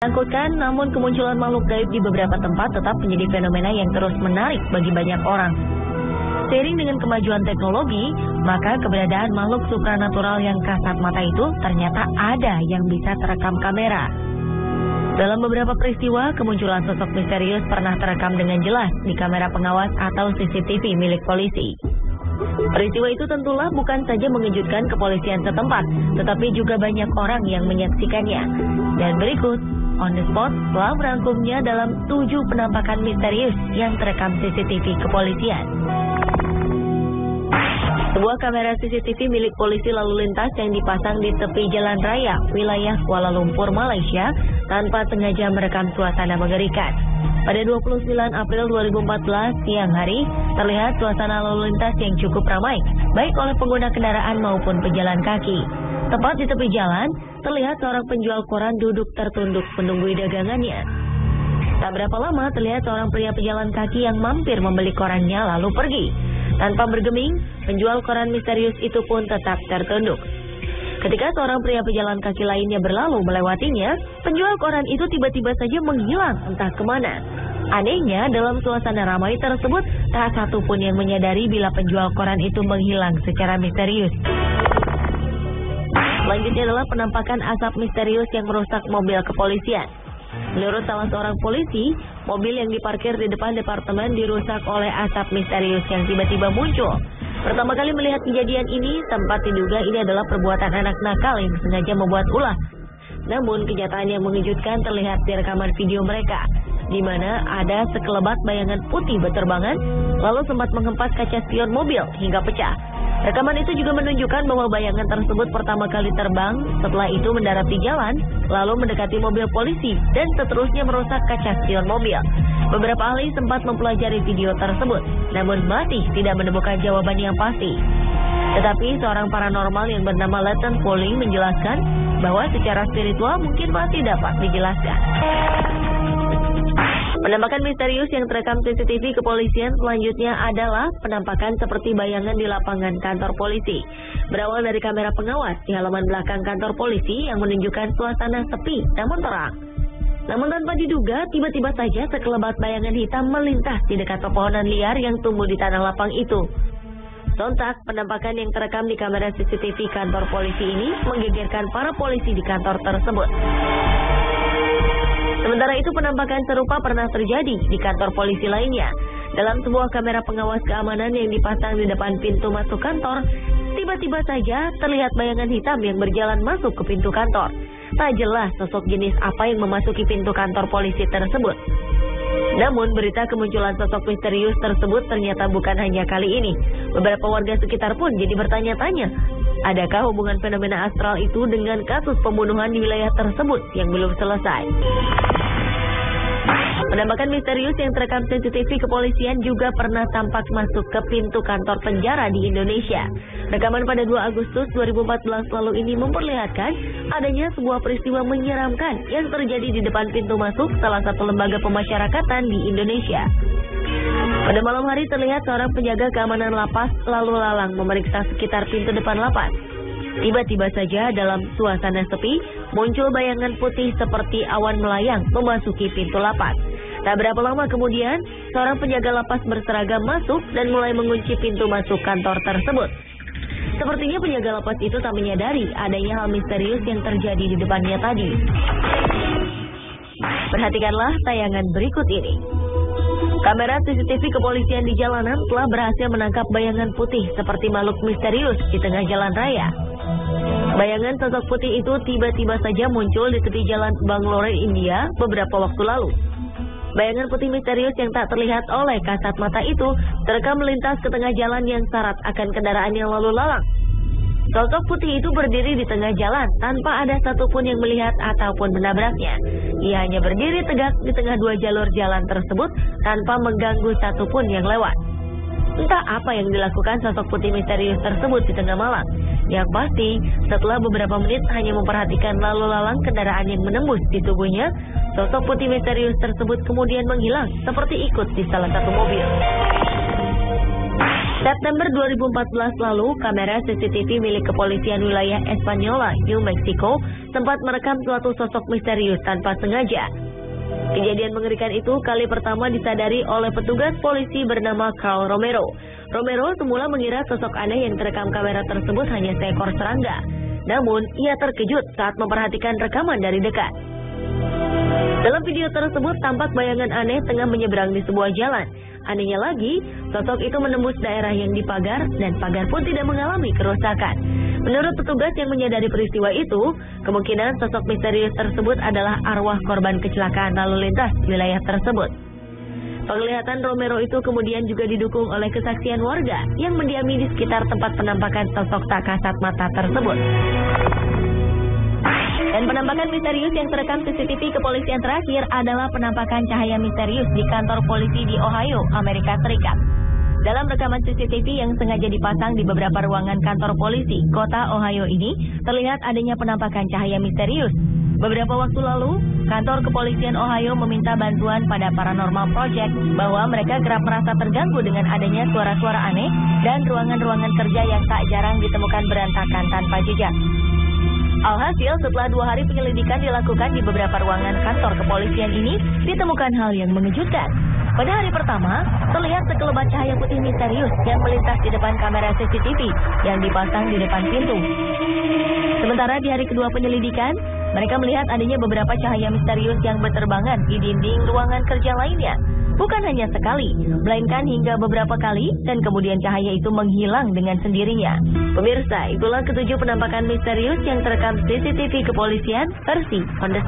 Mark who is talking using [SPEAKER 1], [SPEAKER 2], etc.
[SPEAKER 1] Menakutkan, namun kemunculan makhluk gaib di beberapa tempat tetap menjadi fenomena yang terus menarik bagi banyak orang. Seiring dengan kemajuan teknologi, maka keberadaan makhluk supranatural yang kasat mata itu ternyata ada yang bisa terekam kamera. Dalam beberapa peristiwa, kemunculan sosok misterius pernah terekam dengan jelas di kamera pengawas atau CCTV milik polisi. Peristiwa itu tentulah bukan saja mengejutkan kepolisian setempat, tetapi juga banyak orang yang menyaksikannya. Dan berikut, on the spot telah merangkumnya dalam 7 penampakan misterius yang terekam CCTV kepolisian. Sebuah kamera CCTV milik polisi lalu lintas yang dipasang di tepi jalan raya wilayah Kuala Lumpur, Malaysia, tanpa sengaja merekam suasana mengerikan. Pada 29 April 2014 siang hari, terlihat suasana lalu lintas yang cukup ramai, baik oleh pengguna kendaraan maupun pejalan kaki. Tepat di tepi jalan, terlihat seorang penjual koran duduk tertunduk menunggu dagangannya. Tak berapa lama, terlihat seorang pria pejalan kaki yang mampir membeli korannya lalu pergi. Tanpa bergeming, penjual koran misterius itu pun tetap tertunduk. Ketika seorang pria pejalan kaki lainnya berlalu melewatinya, penjual koran itu tiba-tiba saja menghilang entah kemana. Anehnya, dalam suasana ramai tersebut, tak satu pun yang menyadari bila penjual koran itu menghilang secara misterius. Selanjutnya adalah penampakan asap misterius yang merusak mobil kepolisian. Menurut salah seorang polisi, mobil yang diparkir di depan departemen dirusak oleh asap misterius yang tiba-tiba muncul. Pertama kali melihat kejadian ini, sempat diduga ini adalah perbuatan anak nakal yang sengaja membuat ulah. Namun, kenyataan yang mengejutkan terlihat di rekaman video mereka, di mana ada sekelebat bayangan putih berterbangan, lalu sempat menghempas kaca spion mobil hingga pecah. Rekaman itu juga menunjukkan bahwa bayangan tersebut pertama kali terbang, setelah itu mendarat di jalan, lalu mendekati mobil polisi, dan seterusnya merusak kaca spion mobil. Beberapa ahli sempat mempelajari video tersebut, namun masih tidak menemukan jawaban yang pasti. Tetapi seorang paranormal yang bernama Leighton Pauling menjelaskan bahwa secara spiritual mungkin masih dapat dijelaskan. Penampakan misterius yang terekam CCTV kepolisian selanjutnya adalah penampakan seperti bayangan di lapangan kantor polisi. Berawal dari kamera pengawas di halaman belakang kantor polisi yang menunjukkan suasana sepi namun terang. Namun tanpa diduga, tiba-tiba saja sekelebat bayangan hitam melintas di dekat pepohonan liar yang tumbuh di tanah lapang itu. Sontak, penampakan yang terekam di kamera CCTV kantor polisi ini menggegerkan para polisi di kantor tersebut. Sementara itu, penampakan serupa pernah terjadi di kantor polisi lainnya. Dalam sebuah kamera pengawas keamanan yang dipasang di depan pintu masuk kantor, tiba-tiba saja terlihat bayangan hitam yang berjalan masuk ke pintu kantor. Tak jelas sosok jenis apa yang memasuki pintu kantor polisi tersebut. Namun, berita kemunculan sosok misterius tersebut ternyata bukan hanya kali ini. Beberapa warga sekitar pun jadi bertanya-tanya, adakah hubungan fenomena astral itu dengan kasus pembunuhan di wilayah tersebut yang belum selesai? Penampakan misterius yang terekam CCTV kepolisian juga pernah tampak masuk ke pintu kantor penjara di Indonesia. Rekaman pada 2 Agustus 2014 lalu ini memperlihatkan adanya sebuah peristiwa menyeramkan yang terjadi di depan pintu masuk salah satu lembaga pemasyarakatan di Indonesia. Pada malam hari terlihat seorang penjaga keamanan lapas lalu lalang memeriksa sekitar pintu depan lapas. Tiba-tiba saja dalam suasana sepi, muncul bayangan putih seperti awan melayang memasuki pintu lapas. Tak berapa lama kemudian, seorang penjaga lapas berseragam masuk dan mulai mengunci pintu masuk kantor tersebut. Sepertinya penjaga lapas itu tak menyadari adanya hal misterius yang terjadi di depannya tadi. Perhatikanlah tayangan berikut ini. Kamera CCTV kepolisian di jalanan telah berhasil menangkap bayangan putih seperti makhluk misterius di tengah jalan raya. Bayangan sosok putih itu tiba-tiba saja muncul di tepi jalan Bangalore, India beberapa waktu lalu. Bayangan putih misterius yang tak terlihat oleh kasat mata itu terekam melintas ke tengah jalan yang syarat akan kendaraan yang lalu lalang. Sosok putih itu berdiri di tengah jalan tanpa ada satupun yang melihat ataupun menabraknya. Ia hanya berdiri tegak di tengah 2 jalur jalan tersebut tanpa mengganggu satupun yang lewat. Entah apa yang dilakukan sosok putih misterius tersebut di tengah malam. Yang pasti, setelah beberapa menit hanya memperhatikan lalu lalang kendaraan yang menembus di tubuhnya, sosok putih misterius tersebut kemudian menghilang seperti ikut di salah satu mobil. September 2014 lalu, kamera CCTV milik kepolisian wilayah Espanola, New Mexico, sempat merekam suatu sosok misterius tanpa sengaja. Kejadian mengerikan itu kali pertama disadari oleh petugas polisi bernama Carl Romero. Romero semula mengira sosok aneh yang terekam kamera tersebut hanya seekor serangga. Namun, ia terkejut saat memperhatikan rekaman dari dekat. Dalam video tersebut tampak bayangan aneh tengah menyeberang di sebuah jalan. Anehnya lagi, sosok itu menembus daerah yang dipagar dan pagar pun tidak mengalami kerusakan. Menurut petugas yang menyadari peristiwa itu, kemungkinan sosok misterius tersebut adalah arwah korban kecelakaan lalu lintas di wilayah tersebut. Penglihatan Romero itu kemudian juga didukung oleh kesaksian warga yang mendiami di sekitar tempat penampakan sosok tak kasat mata tersebut. Dan penampakan misterius yang terekam CCTV kepolisian terakhir adalah penampakan cahaya misterius di kantor polisi di Ohio, Amerika Serikat. Dalam rekaman CCTV yang sengaja dipasang di beberapa ruangan kantor polisi kota Ohio ini, terlihat adanya penampakan cahaya misterius. Beberapa waktu lalu, kantor kepolisian Ohio meminta bantuan pada Paranormal Project bahwa mereka kerap merasa terganggu dengan adanya suara-suara aneh dan ruangan-ruangan kerja yang tak jarang ditemukan berantakan tanpa jejak. Alhasil, setelah 2 hari penyelidikan dilakukan di beberapa ruangan kantor kepolisian ini, ditemukan hal yang mengejutkan. Pada hari pertama, terlihat sekelebat cahaya putih misterius yang melintas di depan kamera CCTV yang dipasang di depan pintu. Sementara di hari kedua penyelidikan, mereka melihat adanya beberapa cahaya misterius yang berterbangan di dinding ruangan kerja lainnya. Bukan hanya sekali, melainkan hingga beberapa kali, dan kemudian cahaya itu menghilang dengan sendirinya. Pemirsa, itulah ketujuh penampakan misterius yang terekam CCTV kepolisian versi On The